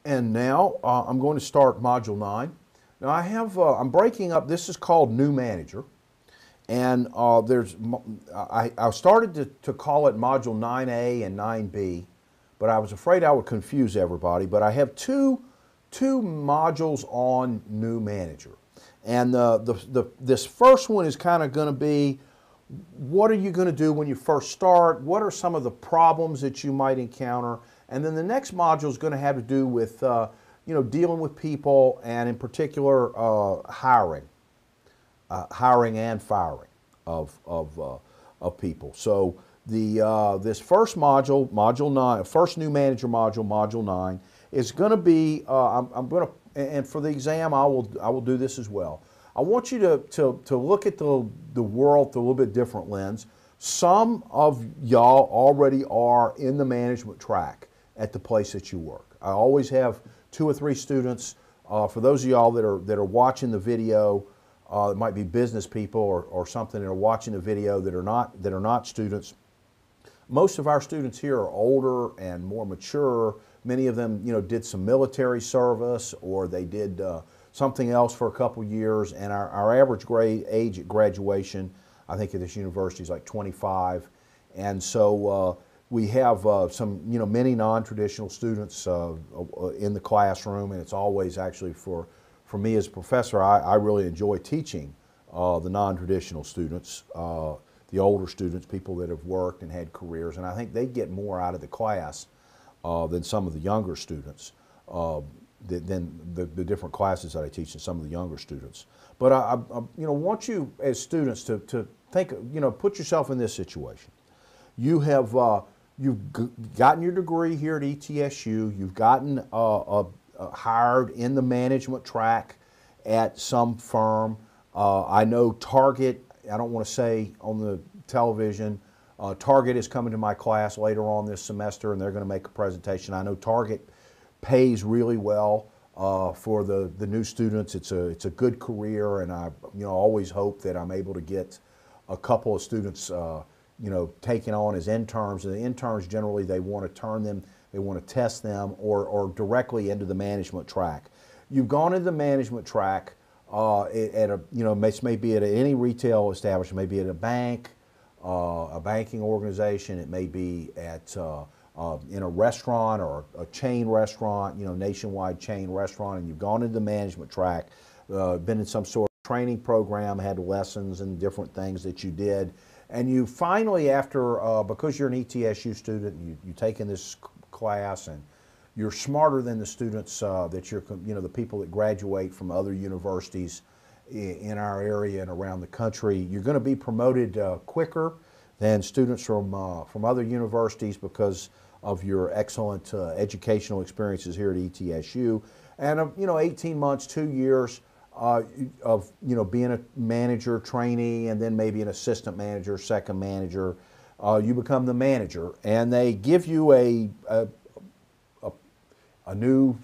And now I'm going to start Module 9. Now I'm breaking up, this is called New Manager. And I started to call it Module 9A and 9B, but I was afraid I would confuse everybody. But I have two modules on New Manager. And this first one is kind of going to be, what are you going to do when you first start? What are some of the problems that you might encounter? And then the next module is going to have to do with dealing with people, and in particular hiring and firing of people. So this first module, Module 9, first New Manager module, Module 9, is going to be I'm going to, and for the exam I will do this as well. I want you to look at the world through a little bit different lens. Some of y'all already are in the management track at the place that you work. I always have 2 or 3 students. For those of y'all that are watching the video, it might be business people or something that are watching the video that are not students. Most of our students here are older and more mature. Many of them, did some military service, or they did something else for a couple years. And our average grade age at graduation, I think at this university, is like 25. And so we have many non-traditional students in the classroom, and it's always actually for me as a professor, I really enjoy teaching the non-traditional students, the older students, people that have worked and had careers, and I think they get more out of the class than some of the younger students, than the different classes that I teach and some of the younger students. But I want you as students to think, put yourself in this situation. You've gotten your degree here at ETSU. You've gotten hired in the management track at some firm. I know Target, I don't want to say on the television, Target is coming to my class later on this semester, and they're going to make a presentation. I know Target pays really well for the new students. It's a good career, and I always hope that I'm able to get a couple of students taken on as interns. And the interns, generally, they want to turn them, they want to test them, or directly into the management track. You've gone into the management track at maybe at any retail establishment, maybe at a bank, a banking organization. It may be at in a restaurant or a chain restaurant, nationwide chain restaurant, and you've gone into the management track, been in some sort of training program, had lessons and different things that you did. And you finally, after, because you're an ETSU student, you've taken this class, and you're smarter than the students that the people that graduate from other universities in our area and around the country. You're going to be promoted quicker than students from other universities because of your excellent educational experiences here at ETSU. And 18 months, 2 years of being a manager, trainee, and then maybe an assistant manager, second manager, you become the manager, and they give you a new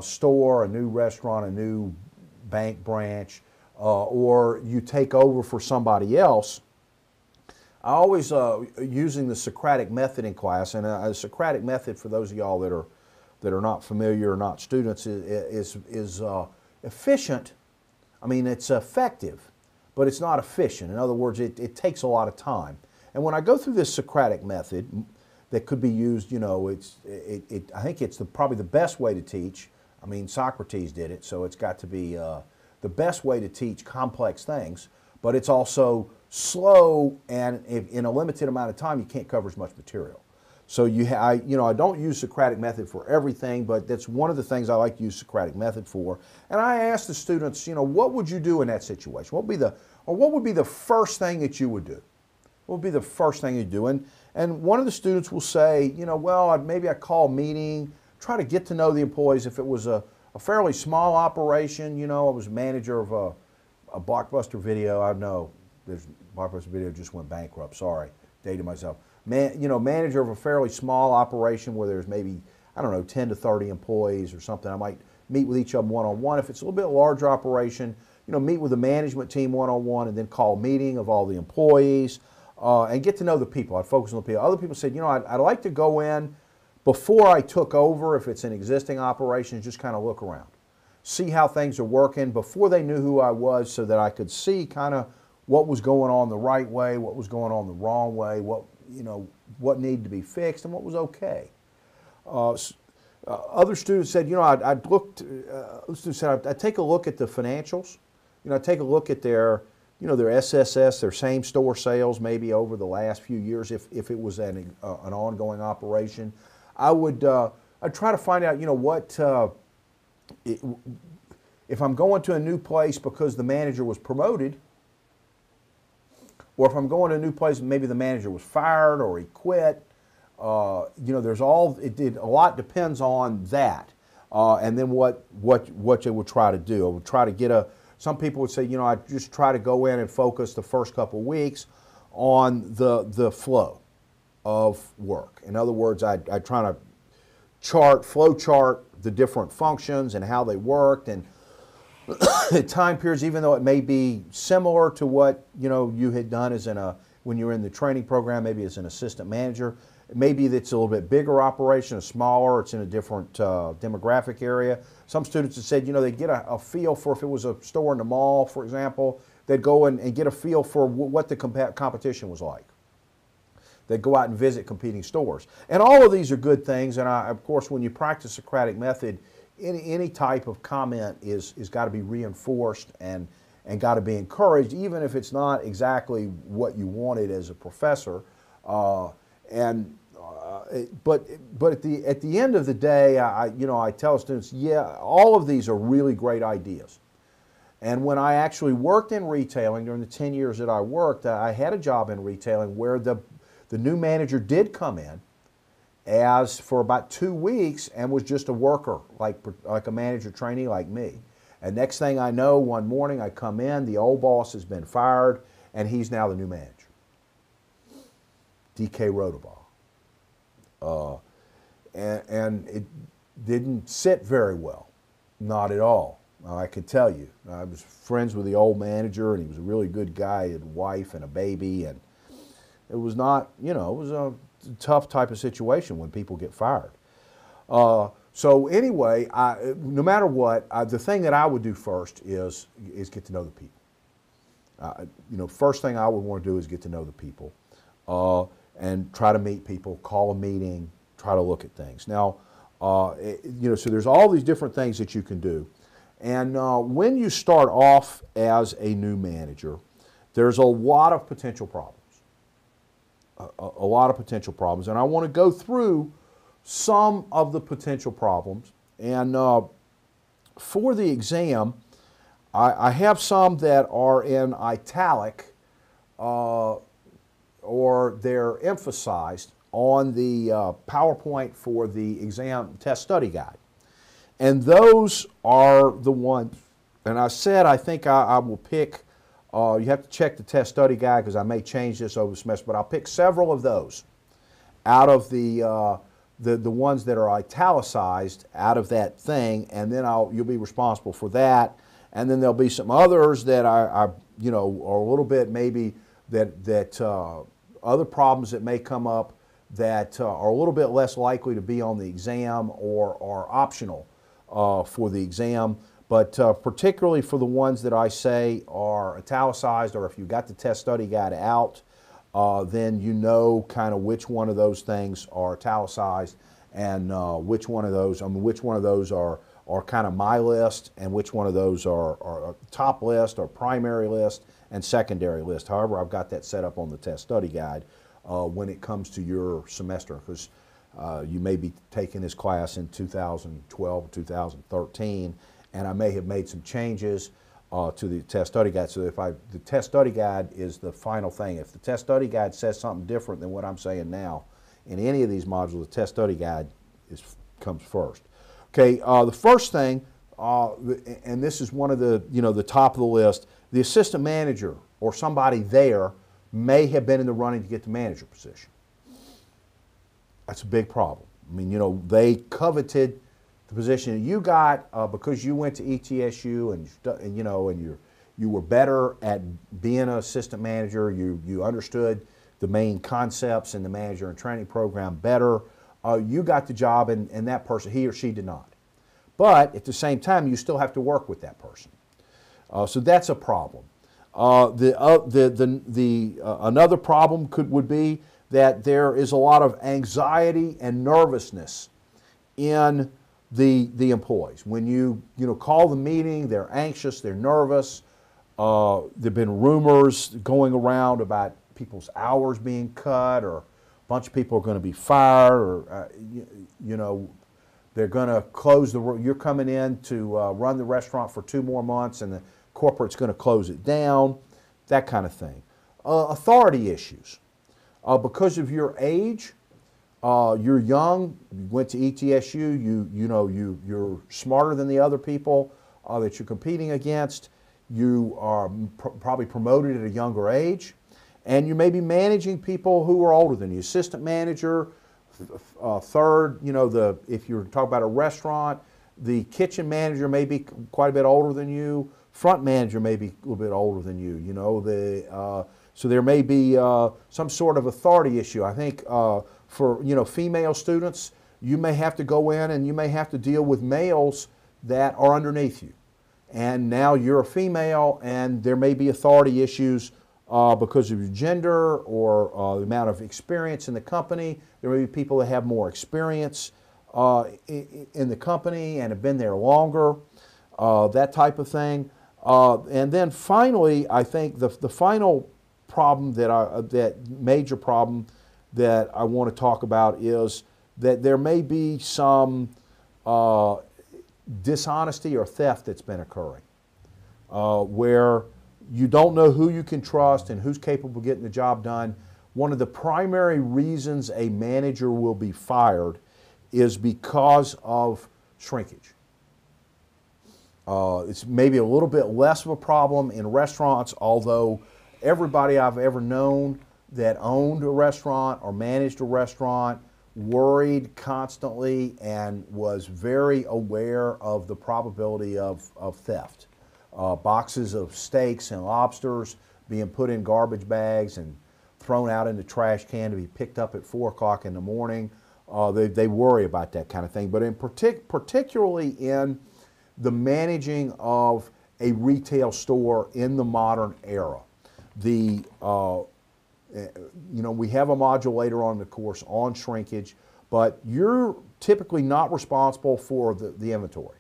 store, a new restaurant, a new bank branch, or you take over for somebody else. I always using the Socratic method in class, and the Socratic method, for those of y'all that are not familiar or not students, is efficient. I mean, it's effective, but it's not efficient. In other words, it takes a lot of time. And when I go through this Socratic method that could be used, I think it's probably the best way to teach. I mean, Socrates did it, so it's got to be the best way to teach complex things, but it's also slow, and in a limited amount of time, you can't cover as much material. So I don't use Socratic method for everything, but that's one of the things I like to use Socratic method for. And I ask the students, what would you do in that situation? What would be the first thing that you would do? What would be the first thing you do? And one of the students will say, well, maybe I call a meeting, try to get to know the employees. If it was a fairly small operation, I was manager of a Blockbuster Video. I know Blockbuster Video just went bankrupt. Sorry, dated myself. Manager of a fairly small operation where there's maybe, 10 to 30 employees or something. I might meet with each of them one-on-one. If it's a little bit larger operation, meet with the management team one-on-one, and then call a meeting of all the employees and get to know the people. I'd focus on the people. Other people said, I'd like to go in, before I took over, if it's an existing operation, just kind of look around. See how things are working before they knew who I was, so that I could see kind of what was going on the right way, what was going on the wrong way, what needed to be fixed, and what was okay. Other students said, I'd take a look at the financials. I'd take a look at their SSS, their same store sales, maybe over the last few years, if it was an ongoing operation. I'd try to find out, if I'm going to a new place because the manager was promoted, or if I'm going to a new place and maybe the manager was fired or he quit. A lot depends on that, and then what you would try to do. I would try to get some people would say, I just try to go in and focus the first couple of weeks on the flow of work. In other words, I try to flow chart the different functions and how they worked, and at time periods, even though it may be similar to what you had done when you were in the training program, maybe as an assistant manager. Maybe it's a little bit bigger operation, a smaller, it's in a different demographic area. Some students have said, they get a feel for, if it was a store in the mall, for example, they'd go and get a feel for what the competition was like. They'd go out and visit competing stores. And all of these are good things, and of course, when you practice Socratic method, any type of comment is got to be reinforced and got to be encouraged, even if it's not exactly what you wanted as a professor. But at the end of the day, I tell students, all of these are really great ideas. And when I actually worked in retailing during the 10 years that I worked, I had a job in retailing where the new manager did come in for about 2 weeks and was just a worker, like a manager trainee like me. And next thing I know, one morning I come in, the old boss has been fired, and he's now the new manager. D.K. Rodabaugh. And it didn't sit very well, not at all. I could tell you. I was friends with the old manager, and he was a really good guy. He had a wife and a baby, and it was not, it was a tough type of situation when people get fired. So anyway, no matter what, the thing that I would do first is get to know the people. First thing I would want to do is get to know the people, and try to meet people, call a meeting, try to look at things. Now, so there's all these different things that you can do. And when you start off as a new manager, there's a lot of potential problems. A lot of potential problems. And I want to go through some of the potential problems. And for the exam, I have some that are in italic, or they're emphasized on the PowerPoint for the exam test study guide. And those are the ones, and I said I think I will pick, you have to check the test study guide because I may change this over the semester, but I'll pick several of those out of the ones that are italicized out of that thing, and then you'll be responsible for that. And then there'll be some others that are a little bit maybe that other problems that may come up that are a little bit less likely to be on the exam or are optional for the exam. But particularly for the ones that I say are italicized, or if you got the test study guide out, then you know kind of which one of those things are italicized, and which one of those are kind of my list, and which one of those are top list or primary list and secondary list. However, I've got that set up on the test study guide when it comes to your semester, because you may be taking this class in 2012 or 2013, and I may have made some changes to the test study guide. So the test study guide is the final thing. If the test study guide says something different than what I'm saying now in any of these modules, the test study guide comes first. Okay, the first thing, and this is one of the top of the list, the assistant manager or somebody there may have been in the running to get the manager position. That's a big problem. I mean, they coveted the position that you got because you went to ETSU and you were better at being an assistant manager. You understood the main concepts in the manager and training program better. you got the job and that person, he or she did not. But at the same time, you still have to work with that person. So that's a problem. Another problem would be that there is a lot of anxiety and nervousness in the employees. When you call the meeting, they're anxious, they're nervous. There've been rumors going around about people's hours being cut, or a bunch of people are going to be fired, or they're going to close you're coming in to run the restaurant for 2 more months, and the corporate's going to close it down, that kind of thing. Authority issues. Because of your age, you're young, you went to ETSU, you're smarter than the other people that you're competing against, you are probably promoted at a younger age, and you may be managing people who are older than you. Assistant manager, third, if you're talking about a restaurant, the kitchen manager may be quite a bit older than you, front manager may be a little bit older than you, so there may be some sort of authority issue. I think for female students, you may have to go in and you may have to deal with males that are underneath you. And now you're a female, and there may be authority issues because of your gender or the amount of experience in the company. There may be people that have more experience in the company and have been there longer, that type of thing. And then finally, I think the final problem that major problem that I want to talk about is that there may be some dishonesty or theft that's been occurring, where you don't know who you can trust and who's capable of getting the job done. One of the primary reasons a manager will be fired is because of shrinkage. It's maybe a little bit less of a problem in restaurants, although everybody I've ever known that owned a restaurant or managed a restaurant worried constantly and was very aware of the probability of theft. Boxes of steaks and lobsters being put in garbage bags and thrown out in the trash can to be picked up at 4 o'clock in the morning. They worry about that kind of thing. But particularly in the managing of a retail store in the modern era, we have a module later on in the course on shrinkage, but you're typically not responsible for the inventory.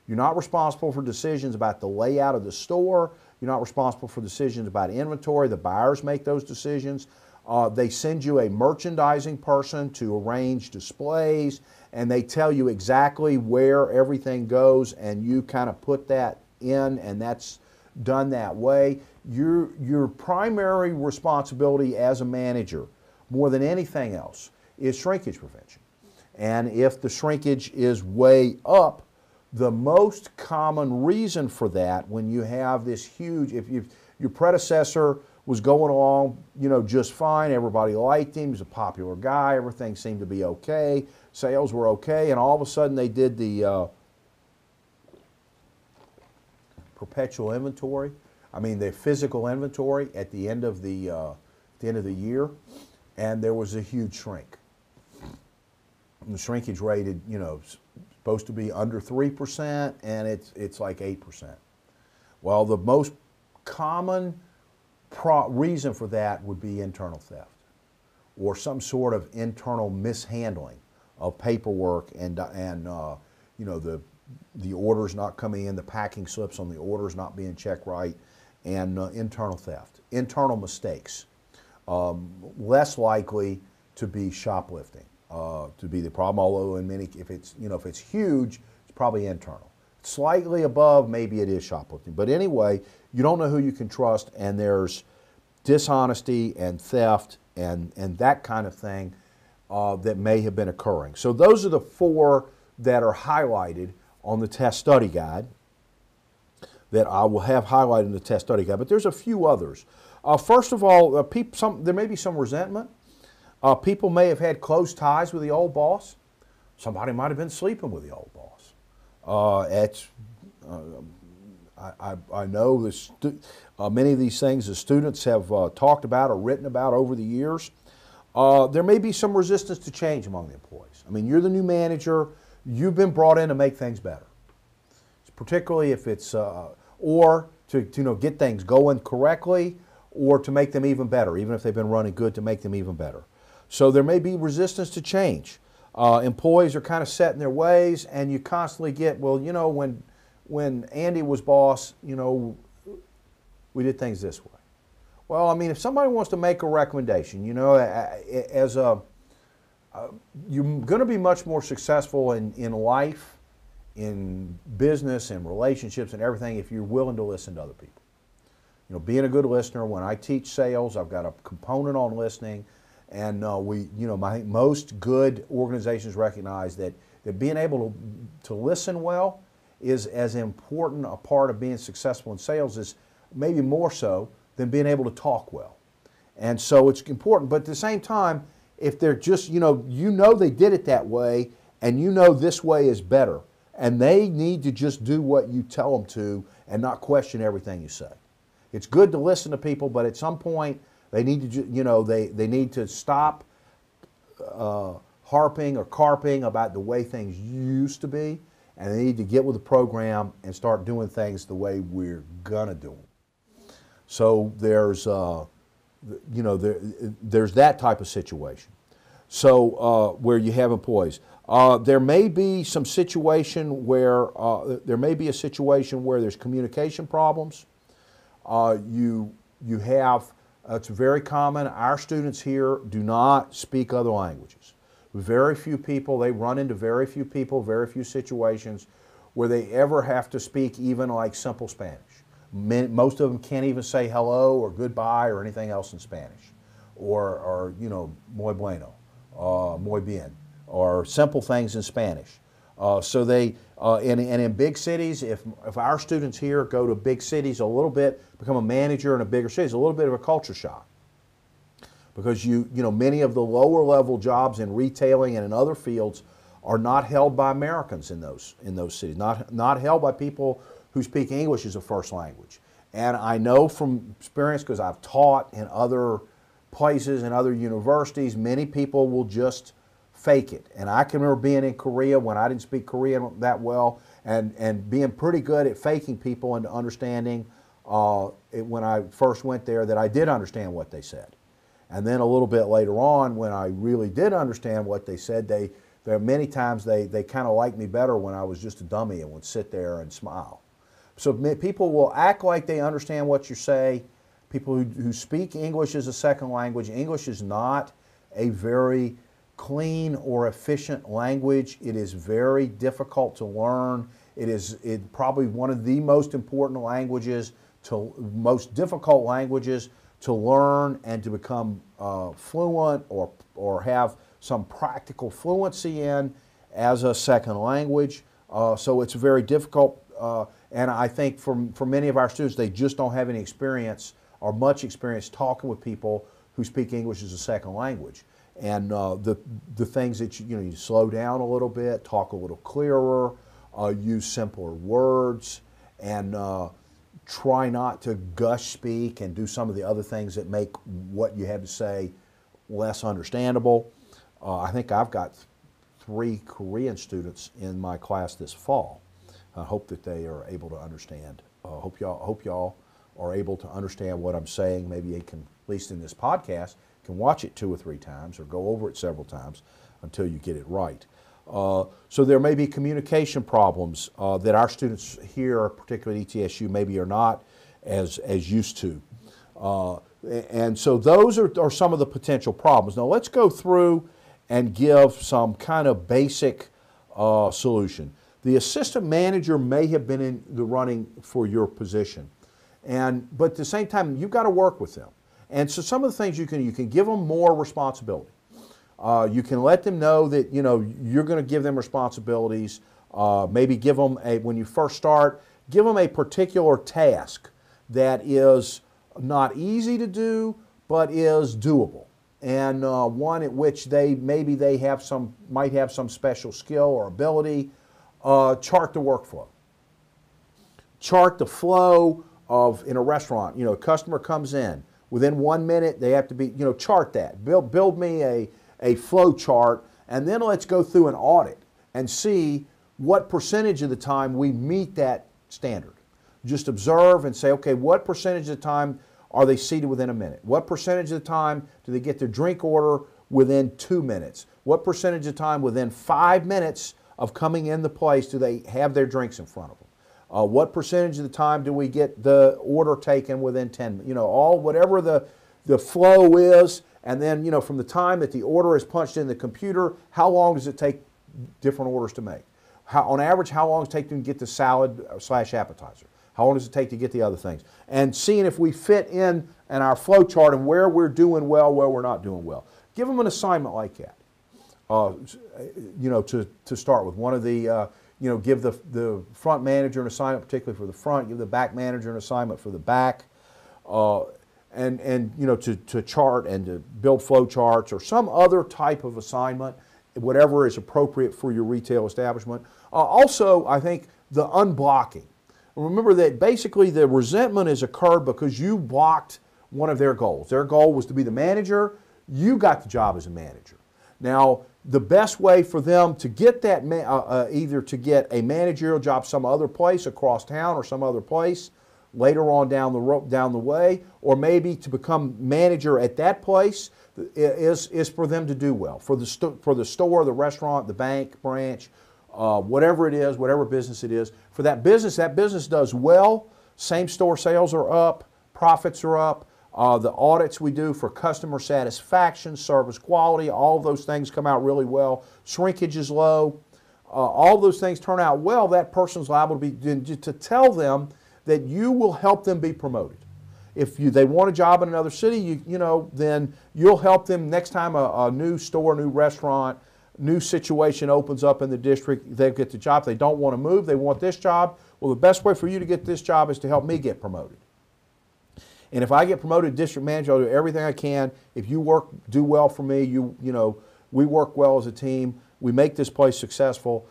You're not responsible for decisions about the layout of the store. You're not responsible for decisions about inventory. The buyers make those decisions. They send you a merchandising person to arrange displays, and they tell you exactly where everything goes, and you kind of put that in, and that's done that way. Your primary responsibility as a manager, more than anything else, is shrinkage prevention. And if the shrinkage is way up, the most common reason for that, when you have this huge, if your predecessor was going along, just fine, everybody liked him, he was a popular guy, everything seemed to be okay, sales were okay, and all of a sudden they did the perpetual inventory. I mean, the physical inventory at the end of the year, and there was a huge shrink. And the shrinkage rate, supposed to be under 3%, and it's like 8%. Well, the most common reason for that would be internal theft, or some sort of internal mishandling of paperwork and the orders not coming in, the packing slips on the orders not being checked right, and internal theft, internal mistakes. Less likely to be shoplifting, to be the problem. Although if it's huge, it's probably internal. Slightly above, maybe it is shoplifting. But anyway, you don't know who you can trust, and there's dishonesty and theft and that kind of thing that may have been occurring. So those are the 4 that are highlighted on the test study guide, that I will have highlighted in the test study guide. But there's a few others. First of all, there may be some resentment. People may have had close ties with the old boss. Somebody might have been sleeping with the old boss. I know many of these things the students have talked about or written about over the years. There may be some resistance to change among the employees. I mean, you're the new manager. You've been brought in to make things better, particularly if it's, or to get things going correctly, or to make them even better, even if they've been running good, to make them even better. So there may be resistance to change. Employees are kind of set in their ways, and you constantly get, well, when Andy was boss, we did things this way. Well, I mean, if somebody wants to make a recommendation, you're going to be much more successful in life, in business, and relationships, and everything if you're willing to listen to other people. Being a good listener. When I teach sales, I've got a component on listening, and I think most good organizations recognize that being able to listen well is as important a part of being successful in sales as maybe more so than being able to talk well. And so it's important, but at the same time, if they're just, they did it that way, and this way is better, and they need to just do what you tell them to and not question everything you say. It's good to listen to people, but at some point they need to, they need to stop harping or carping about the way things used to be, and they need to get with the program and start doing things the way we're gonna do them. So there's, there's that type of situation. So where you have employees, there may be some situation where there's communication problems. You have, it's very common, our students here do not speak other languages. Very few people, they run into very few people, very few situations where they ever have to speak even like simple Spanish. Most of them can't even say hello or goodbye or anything else in Spanish, or muy bueno, muy bien, or simple things in Spanish. So they, and in big cities, if our students here go to big cities a little bit, become a manager in a bigger city, it's a little bit of a culture shock. Because many of the lower level jobs in retailing and in other fields are not held by Americans in those cities, not held by people who speak English as a first language. And I know from experience, because I've taught in other places and other universities, many people will just fake it. And I can remember being in Korea when I didn't speak Korean that well, and being pretty good at faking people into understanding when I first went there that I did understand what they said. And then a little bit later on, when I really did understand what they said, there are many times they kind of liked me better when I was just a dummy and would sit there and smile. So people will act like they understand what you say. People who speak English as a second language. English is not a very clean or efficient language. It is very difficult to learn. It's probably one of the most important languages, most difficult languages to learn and to become fluent or have some practical fluency in as a second language. So it's very difficult, and I think for many of our students, they just don't have any experience or much experience talking with people who speak English as a second language. And the things that you slow down a little bit, talk a little clearer, use simpler words, and try not to gush speak and do some of the other things that make what you have to say less understandable. I think I've got 3 Korean students in my class this fall. I hope that they are able to understand. Hope y'all are able to understand what I'm saying. Maybe you can, at least in this podcast, can watch it 2 or 3 times or go over it several times until you get it right. So there may be communication problems that our students here, particularly at ETSU, maybe are not as used to. And so those are some of the potential problems. Now let's go through and give some kind of basic solution. The assistant manager may have been in the running for your position, but at the same time, you've got to work with them. And so some of the things you can give them more responsibility. You can let them know that you're going to give them responsibilities. Maybe give them when you first start, give them a particular task that is not easy to do, but is doable, and one at which they might have some special skill or ability. Chart the workflow. Chart the flow of in a restaurant. A customer comes in. Within 1 minute, they have to be, chart that. Build me a flow chart, and then let's go through an audit and see what percentage of the time we meet that standard. Just observe and say, okay, what percentage of the time are they seated within a minute? What percentage of the time do they get their drink order within 2 minutes? What percentage of the time within 5 minutes of coming in the place do they have their drinks in front of them? What percentage of the time do we get the order taken within 10 minutes? Whatever the flow is, and then, from the time that the order is punched in the computer, how long does it take different orders to make? On average, how long does it take them to get the salad / appetizer? How long does it take to get the other things? And seeing if we fit in our flow chart and where we're doing well, where we're not doing well. Give them an assignment like that, to start with. One of the, give the front manager an assignment, particularly for the front, give the back manager an assignment for the back, to chart and to build flow charts or some other type of assignment, whatever is appropriate for your retail establishment. Also, I think the unblocking. Remember that basically the resentment has occurred because you blocked one of their goals. Their goal was to be the manager. You got the job as a manager. Now, the best way for them to get that, either to get a managerial job some other place across town or some other place later on down the way, or maybe to become manager at that place, is for them to do well. For the store, the restaurant, the bank branch, whatever it is, whatever business it is. For that business does well. Same store sales are up, profits are up. The audits we do for customer satisfaction, service quality, all of those things come out really well. Shrinkage is low. All those things turn out well. That person's liable to tell them that you will help them be promoted. If they want a job in another city, then you'll help them next time a new store, new restaurant, new situation opens up in the district, they'll get the job. If they don't want to move, they want this job. Well, the best way for you to get this job is to help me get promoted. And if I get promoted to district manager, I'll do everything I can. If you do well for me, we work well as a team, we make this place successful,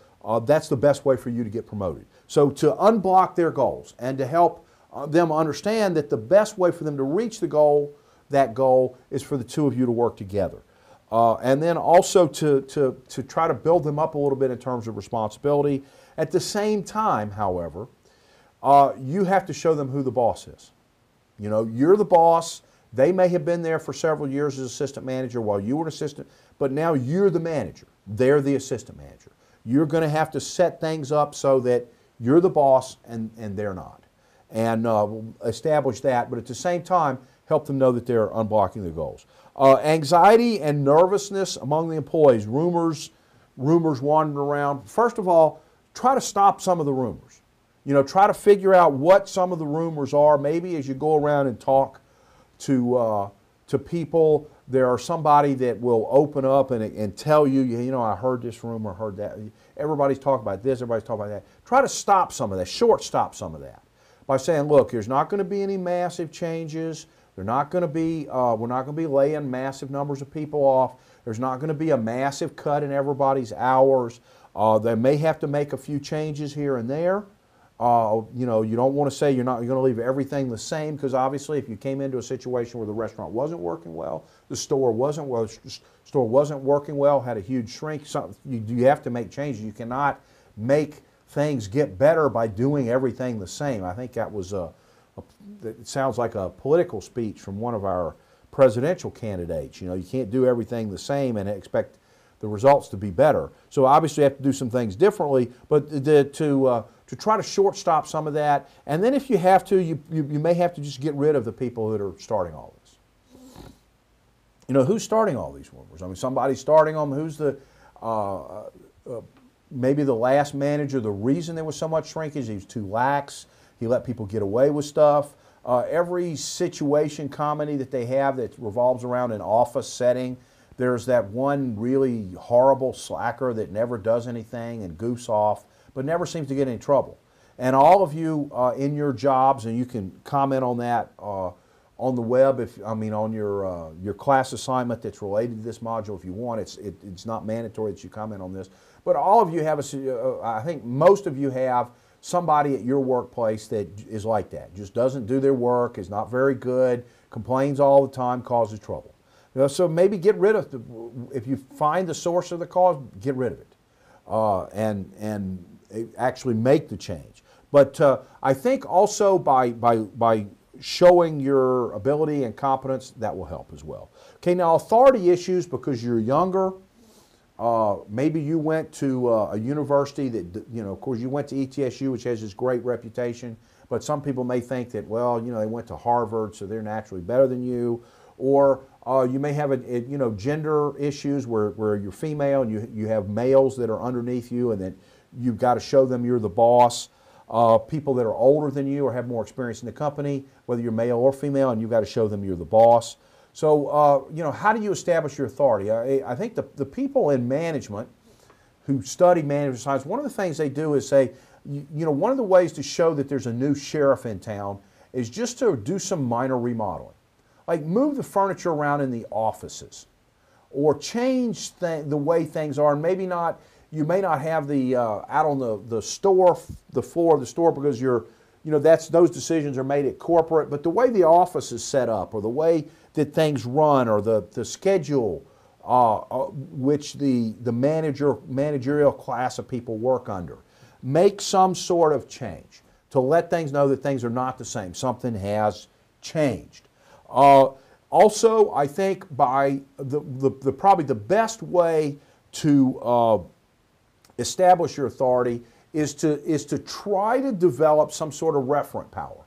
that's the best way for you to get promoted. So to unblock their goals and to help them understand that the best way for them to reach that goal is for the two of you to work together. And then also to try to build them up a little bit in terms of responsibility. At the same time, however, you have to show them who the boss is. You're the boss. They may have been there for several years as assistant manager while you were an assistant, but now you're the manager. They're the assistant manager. You're going to have to set things up so that you're the boss and they're not. And establish that, but at the same time, help them know that they're unblocking their goals. Anxiety and nervousness among the employees, rumors wandering around. First of all, try to stop some of the rumors. Try to figure out what some of the rumors are. Maybe as you go around and talk to people, there are somebody that will open up and tell you, I heard this rumor, heard that. Everybody's talking about this, everybody's talking about that. Try to stop some of that, stop some of that by saying, look, there's not going to be any massive changes. They're not going to be, we're not going to be laying massive numbers of people off. There's not going to be a massive cut in everybody's hours. They may have to make a few changes here and there. You don't want to say you're going to leave everything the same, because obviously if you came into a situation where the restaurant wasn't working well, the store wasn't working well, had a huge shrink, you have to make changes. You cannot make things get better by doing everything the same. I think that was it sounds like a political speech from one of our presidential candidates. You can't do everything the same and expect the results to be better. So obviously you have to do some things differently, but to try to shortstop some of that. And then if you have to, you may have to just get rid of the people that are starting all this. Who's starting all these rumors? I mean, somebody's starting them. Who's the, maybe the last manager, the reason there was so much shrinkage, he was too lax. He let people get away with stuff. Every situation comedy that they have that revolves around an office setting, there's that one really horrible slacker that never does anything and goofs off, but never seems to get in trouble. And all of you in your jobs, and you can comment on that on the web, on your class assignment that's related to this module if you want. It's not mandatory that you comment on this. But all of you have, I think most of you have somebody at your workplace that is like that, just doesn't do their work, is not very good, complains all the time, causes trouble. So maybe get rid of, if you find the source of the cause, get rid of it, and actually make the change. But I think also by showing your ability and competence, that will help as well. Okay, now authority issues, because you're younger. Maybe you went to a university that, of course you went to ETSU, which has this great reputation, but some people may think that, well, they went to Harvard, so they're naturally better than you. Or you may have, gender issues where you're female and you have males that are underneath you, and that you've got to show them you're the boss. People that are older than you or have more experience in the company, whether you're male or female, and you've got to show them you're the boss. So, how do you establish your authority? I think the people in management who study management science, one of the things they do is say, one of the ways to show that there's a new sheriff in town is just to do some minor remodeling. Like move the furniture around in the offices, or change the way things are. And maybe not, you may not have the, out on the floor of the store, because those decisions are made at corporate, but the way the office is set up, or the way that things run, or the schedule which the managerial class of people work under, make some sort of change to let things know that things are not the same. Something has changed. Also, I think by probably the best way to establish your authority is to try to develop some sort of referent power.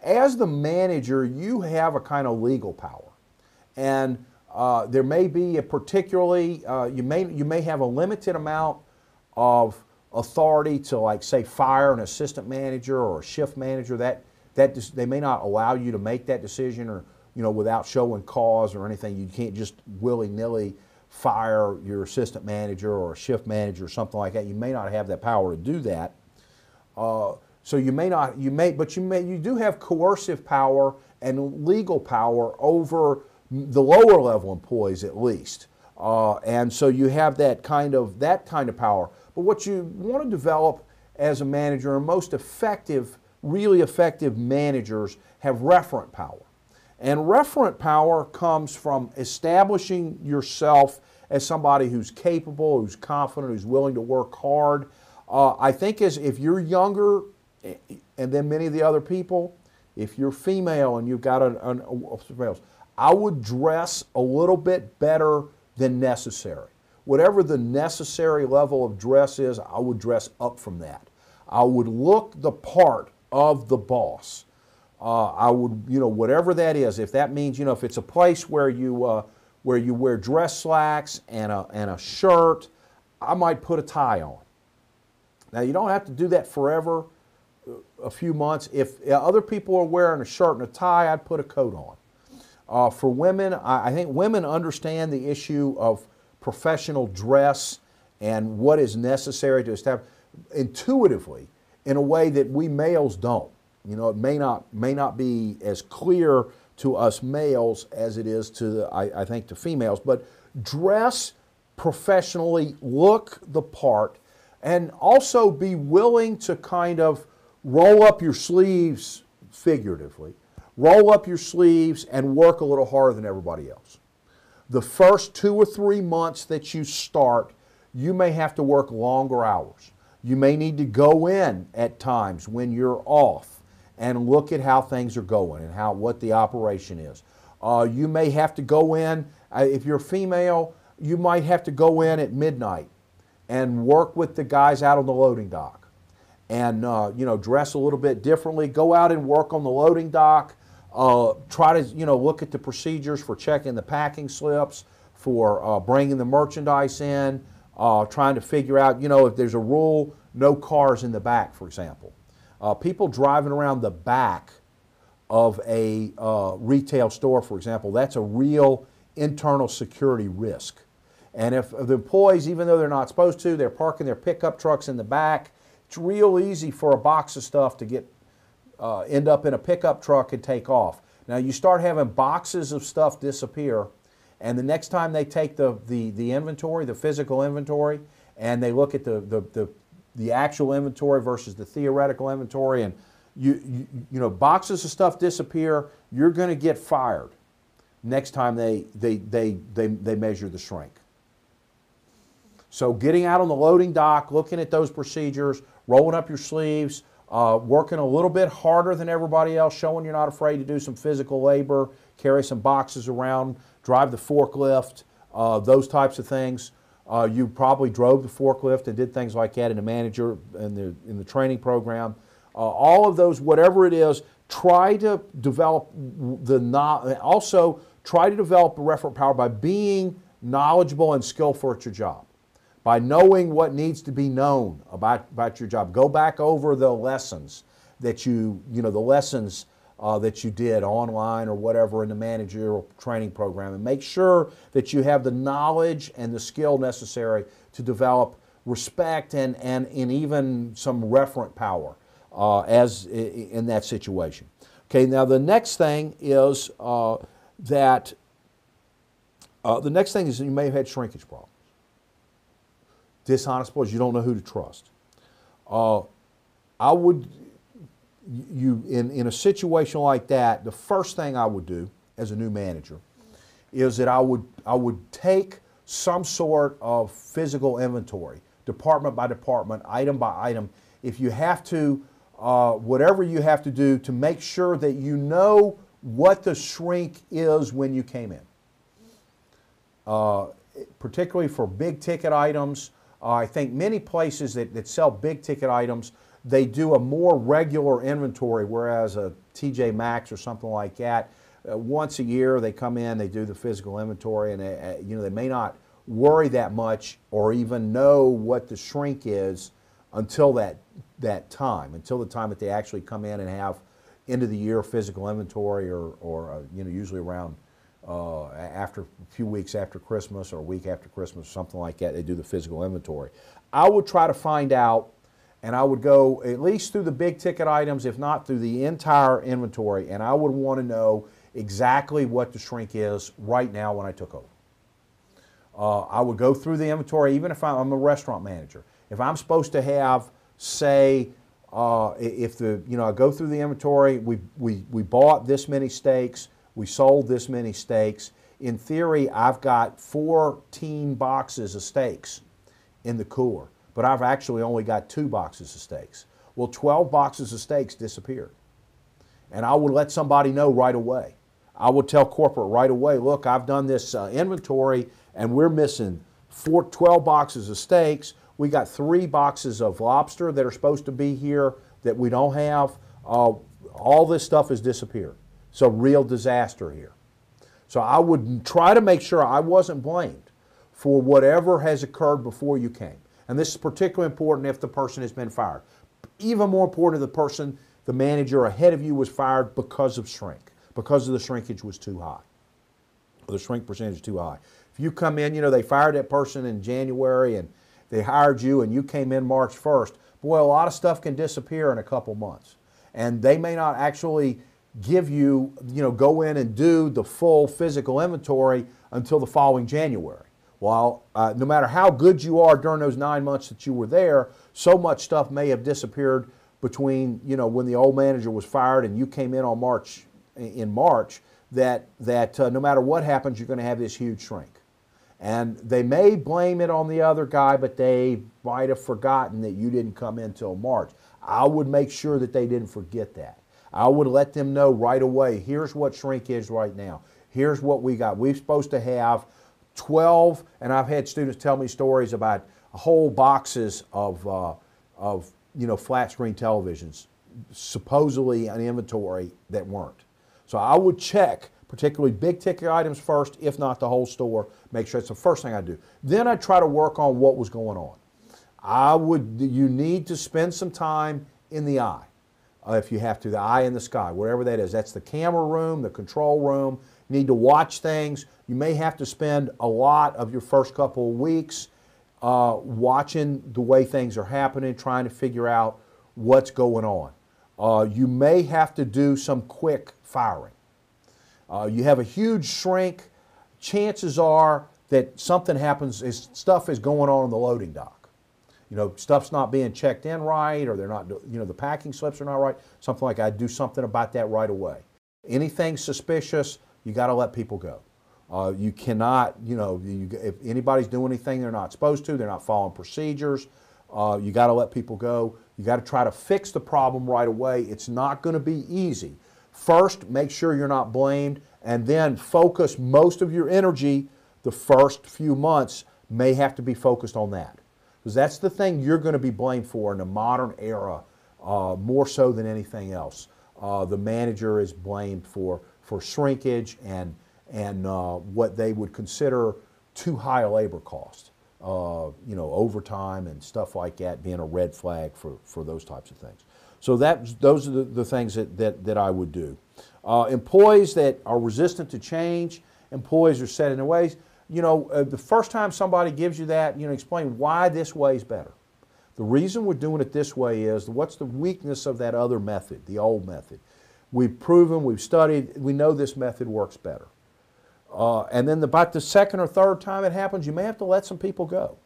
As the manager, you have a kind of legal power, and there may be a particularly you may have a limited amount of authority to, like, say, fire an assistant manager or a shift manager. That they may not allow you to make that decision, or without showing cause or anything. You can't just willy-nilly fire your assistant manager or a shift manager or something like that. You may not have that power to do that. So you do have coercive power and legal power over the lower level employees, at least. And so you have that kind of power. But what you want to develop as a manager, and most effective, really effective managers have referent power. And referent power comes from establishing yourself as somebody who's capable, who's confident, who's willing to work hard. I think if you're younger, and then many of the other people, if you're female and you've got I would dress a little bit better than necessary. Whatever the necessary level of dress is, I would dress up from that. I would look the part of the boss. I would, whatever that is. If that means, if it's a place where you wear dress slacks and a shirt, I might put a tie on. Now, you don't have to do that forever. A few months. If other people are wearing a shirt and a tie, I'd put a coat on. For women, I think women understand the issue of professional dress and what is necessary to establish intuitively in a way that we males don't. It may not be as clear to us males as it is to I think to females. But dress professionally, look the part, and also be willing to kind of roll up your sleeves, figuratively, roll up your sleeves and work a little harder than everybody else. The first 2 or 3 months that you start, you may have to work longer hours. You may need to go in at times when you're off and look at how things are going and what the operation is. You may have to go in, if you're female, you might have to go in at midnight and work with the guys out on the loading dock. And dress a little bit differently. Go out and work on the loading dock. Try to look at the procedures for checking the packing slips, for bringing the merchandise in, trying to figure out if there's a rule, no cars in the back, for example. People driving around the back of a retail store, for example, that's a real internal security risk. And if the employees, even though they're not supposed to, they're parking their pickup trucks in the back, it's real easy for a box of stuff to end up in a pickup truck and take off. Now you start having boxes of stuff disappear, and the next time they take the inventory, the physical inventory, and they look at the actual inventory versus the theoretical inventory, and you know, boxes of stuff disappear, you're going to get fired next time they measure the shrink. So getting out on the loading dock, looking at those procedures, rolling up your sleeves, working a little bit harder than everybody else, showing you're not afraid to do some physical labor, carry some boxes around, drive the forklift, those types of things. You probably drove the forklift and did things like that in the manager in the training program. All of those, whatever it is, try to develop also try to develop the referent power by being knowledgeable and skillful at your job, by knowing what needs to be known about your job. Go back over the lessons that the lessons that you did online or whatever in the managerial training program, and make sure that you have the knowledge and the skill necessary to develop respect and even some referent power as in that situation. Okay, now the next thing is that you may have had shrinkage problems. Dishonest employees, you don't know who to trust. I would, in a situation like that, the first thing I would do as a new manager is that I would take some sort of physical inventory, department by department, item by item. If you have to, whatever you have to do to make sure that you know what the shrink is when you came in. Particularly for big ticket items, I think many places that sell big ticket items, they do a more regular inventory, whereas a TJ Maxx or something like that, once a year they come in, they do the physical inventory, and they may not worry that much or even know what the shrink is until that time, until the time that they actually come in and have end of the year physical inventory, or usually around after a few weeks after Christmas or a week after Christmas, something like that, they do the physical inventory. I would try to find out, and I would go at least through the big ticket items, if not through the entire inventory, and I would want to know exactly what the shrink is right now when I took over. I would go through the inventory, even if I'm a restaurant manager. If I'm supposed to have, say, I go through the inventory, we bought this many steaks, we sold this many steaks. In theory, I've got 14 boxes of steaks in the cooler, but I've actually only got 2 boxes of steaks. Well, 12 boxes of steaks disappeared. And I would let somebody know right away. I would tell corporate right away, look, I've done this inventory and we're missing 12 boxes of steaks. We got 3 boxes of lobster that are supposed to be here that we don't have. All this stuff has disappeared. So real disaster here. So I would try to make sure I wasn't blamed for whatever has occurred before you came. And this is particularly important if the person has been fired. Even more important if the manager ahead of you was fired because of shrink, because of the shrinkage was too high, or the shrink percentage is too high. If you come in, they fired that person in January and they hired you and you came in March 1st, boy, a lot of stuff can disappear in a couple months. And they may not actually give you, go in and do the full physical inventory until the following January. Well, no matter how good you are during those 9 months that you were there, so much stuff may have disappeared between, when the old manager was fired and you came in on March, that no matter what happens, you're going to have this huge shrink. And they may blame it on the other guy, but they might have forgotten that you didn't come in until March. I would make sure that they didn't forget that. I would let them know right away, here's what shrink is right now. Here's what we got. We're supposed to have 12, and I've had students tell me stories about whole boxes of flat screen televisions, supposedly an inventory that weren't. So I would check, particularly big ticket items first, if not the whole store, make sure it's the first thing I do. Then I try to work on what was going on. You need to spend some time in the eye. If you have to, the eye in the sky, wherever that is. That's the camera room, the control room. You need to watch things. You may have to spend a lot of your first couple of weeks watching the way things are happening, trying to figure out what's going on. You may have to do some quick firing. You have a huge shrink, chances are that something happens, stuff is going on in the loading dock. you know, stuff's not being checked in right, or they're not, you know, the packing slips are not right, something like that, do something about that right away. Anything suspicious, you got to let people go. You cannot, you know, if anybody's doing anything they're not supposed to, they're not following procedures, you got to let people go. You got to try to fix the problem right away. It's not going to be easy. First, make sure you're not blamed, and then focus most of your energy the first few months may have to be focused on that. Because that's the thing you're going to be blamed for in the modern era, more so than anything else. The manager is blamed for shrinkage and what they would consider too high a labor cost. You know, overtime and stuff like that being a red flag for those types of things. So those are the things that I would do. Employees that are resistant to change, employees are set in their ways. You know, the first time somebody gives you that, you know, explain why this way is better. The reason we're doing it this way is, what's the weakness of that other method, the old method? We've proven, we've studied, we know this method works better. And then about the second or third time it happens, you may have to let some people go.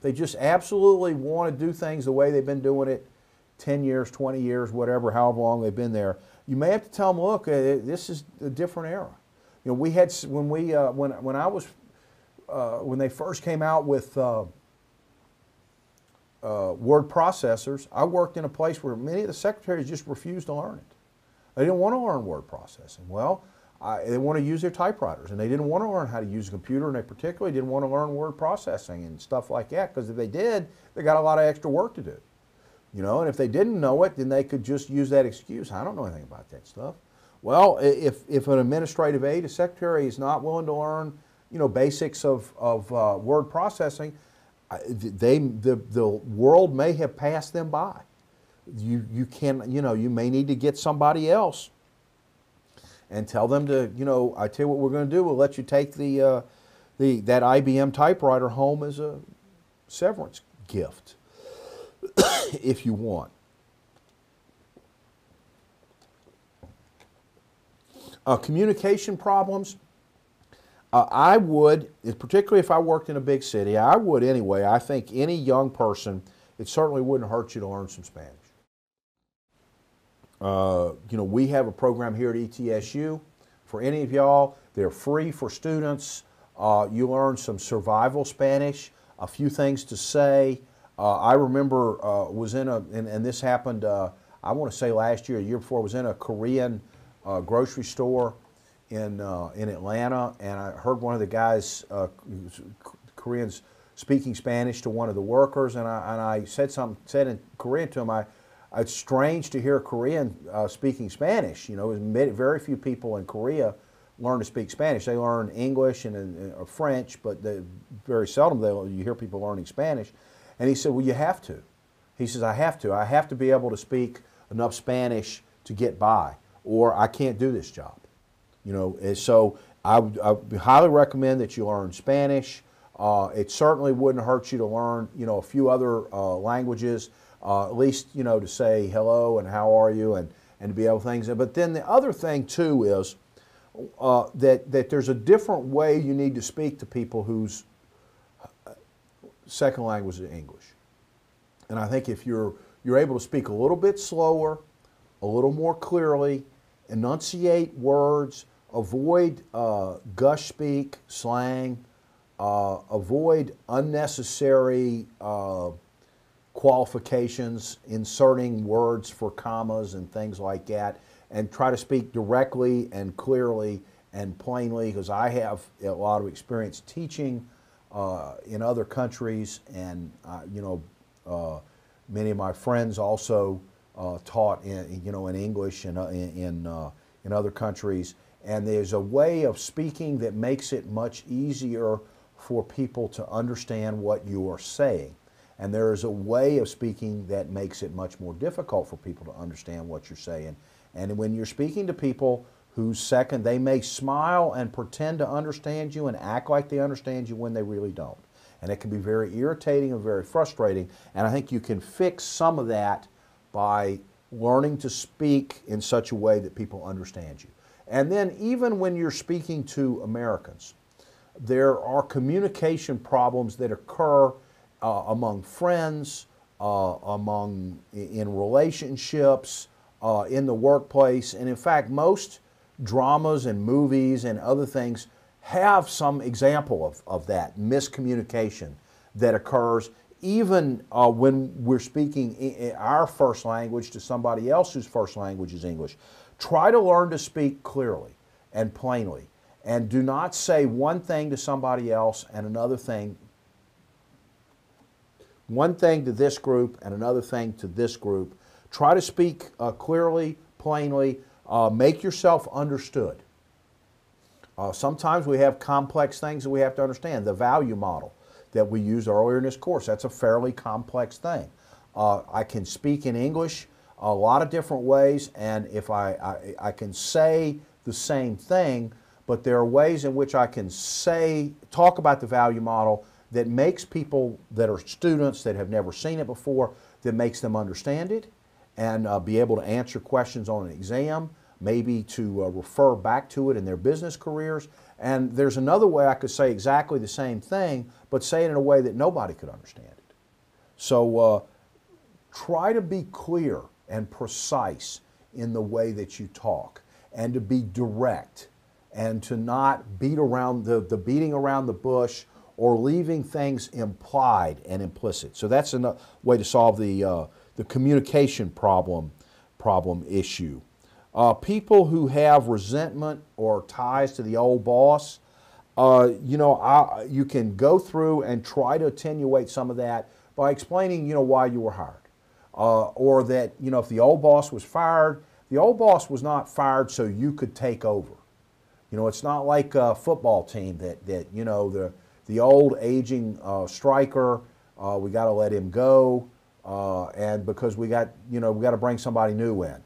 They just absolutely want to do things the way they've been doing it 10 years, 20 years, whatever, however long they've been there. You may have to tell them, look, this is a different era. You know, we had, when they first came out with word processors, I worked in a place where many of the secretaries just refused to learn it. They didn't want to learn word processing. Well, they want to use their typewriters, and they didn't want to learn how to use a computer, and they particularly didn't want to learn word processing and stuff like that, because if they did, they got a lot of extra work to do. You know, and if they didn't know it, then they could just use that excuse. I don't know anything about that stuff. Well, if an administrative aide, a secretary, is not willing to learn, you know, basics of word processing, the world may have passed them by. You can, you know, you may need to get somebody else and tell them to, you know, I tell you what we're going to do. We'll let you take that IBM typewriter home as a severance gift if you want. Communication problems. I would, particularly if I worked in a big city, I would anyway. I think any young person, it certainly wouldn't hurt you to learn some Spanish. You know, we have a program here at ETSU for any of y'all. They're free for students. You learn some survival Spanish, a few things to say. I remember was in and this happened, I want to say last year, a year before, I was in a Korean grocery store in Atlanta, and I heard one of the guys, Koreans, speaking Spanish to one of the workers, and I said in Korean to him, it's strange to hear a Korean speaking Spanish. You know, very few people in Korea learn to speak Spanish. They learn English and French, but very seldom you hear people learning Spanish. And he said, well, you have to. He says, I have to. I have to be able to speak enough Spanish to get by, or I can't do this job. You know, and so I highly recommend that you learn Spanish. It certainly wouldn't hurt you to learn, you know, a few other languages, at least, you know, to say hello and how are you, and to be able to things. But then the other thing too is that there's a different way you need to speak to people whose second language is English. And I think if you're able to speak a little bit slower, a little more clearly, enunciate words, avoid gush speak, slang, avoid unnecessary qualifications, inserting words for commas and things like that, and try to speak directly and clearly and plainly, because I have a lot of experience teaching in other countries, and you know, many of my friends also taught in, you know, in English and in other countries, and there's a way of speaking that makes it much easier for people to understand what you are saying, and there is a way of speaking that makes it much more difficult for people to understand what you're saying. And when you're speaking to people whose second, they may smile and pretend to understand you and act like they understand you when they really don't. And it can be very irritating and very frustrating. And I think you can fix some of that by learning to speak in such a way that people understand you. And then even when you're speaking to Americans, there are communication problems that occur among friends, in relationships, in the workplace. And in fact, most dramas and movies and other things have some example of that miscommunication that occurs even when we're speaking our first language to somebody else whose first language is English. Try to learn to speak clearly and plainly, and do not say one thing to somebody else and another thing, one thing to this group and another thing to this group. Try to speak clearly, plainly, make yourself understood. Sometimes we have complex things that we have to understand. The value model that we used earlier in this course, that's a fairly complex thing. I can speak in English a lot of different ways, and if I can say the same thing, but there are ways in which I can talk about the value model that makes people that are students that have never seen it before, that makes them understand it and be able to answer questions on an exam, maybe to refer back to it in their business careers. And there's another way I could say exactly the same thing, but say it in a way that nobody could understand it. So try to be clear and precise in the way that you talk, and to be direct, and to not beat around the beating around the bush or leaving things implied and implicit. So that's another way to solve the communication problem issue. People who have resentment or ties to the old boss, you can go through and try to attenuate some of that by explaining, why you were hired. Or that, if the old boss was fired, the old boss was not fired so you could take over. It's not like a football team that the old aging striker, we got to let him go, and because we got to bring somebody new in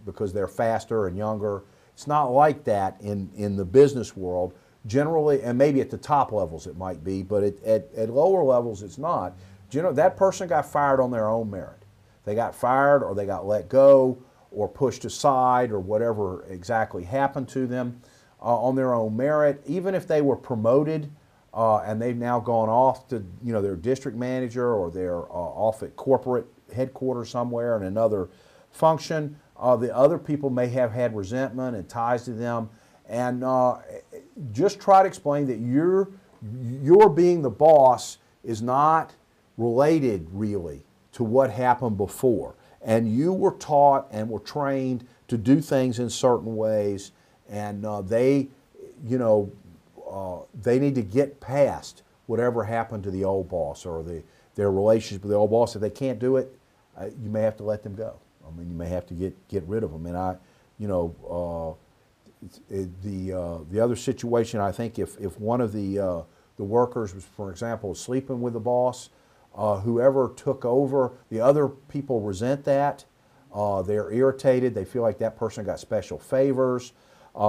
because they're faster and younger. It's not like that in the business world generally, and maybe at the top levels it might be, but at lower levels it's not. That person got fired on their own merit. They got fired, or they got let go, or pushed aside, or whatever exactly happened to them on their own merit. Even if they were promoted and they've now gone off to their district manager, or they're off at corporate headquarters somewhere in another function, the other people may have had resentment and ties to them. And just try to explain that your being the boss is not related really to what happened before. And you were taught and were trained to do things in certain ways, and they need to get past whatever happened to the old boss or their relationship with the old boss. If they can't do it, you may have to let them go. I mean, you may have to get rid of them. And the other situation, I think, if one of the workers was, for example, sleeping with the boss, whoever took over, the other people resent that. They're irritated. They feel like that person got special favors.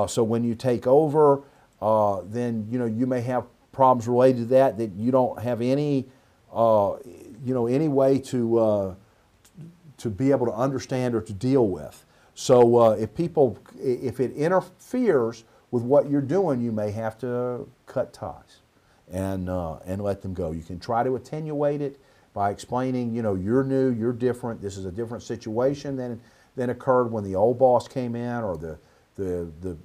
So when you take over, then you may have problems related to that you don't have any any way to be able to understand or to deal with. So if it interferes with what you're doing, you may have to cut ties and let them go. You can try to attenuate it by explaining, you're new, you're different. This is a different situation than occurred when the old boss came in, or the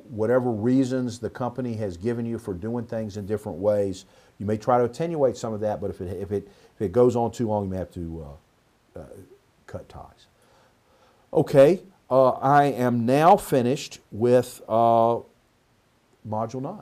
whatever reasons the company has given you for doing things in different ways. You may try to attenuate some of that, but if it goes on too long, you may have to cut ties. Okay, I am now finished with Module 9.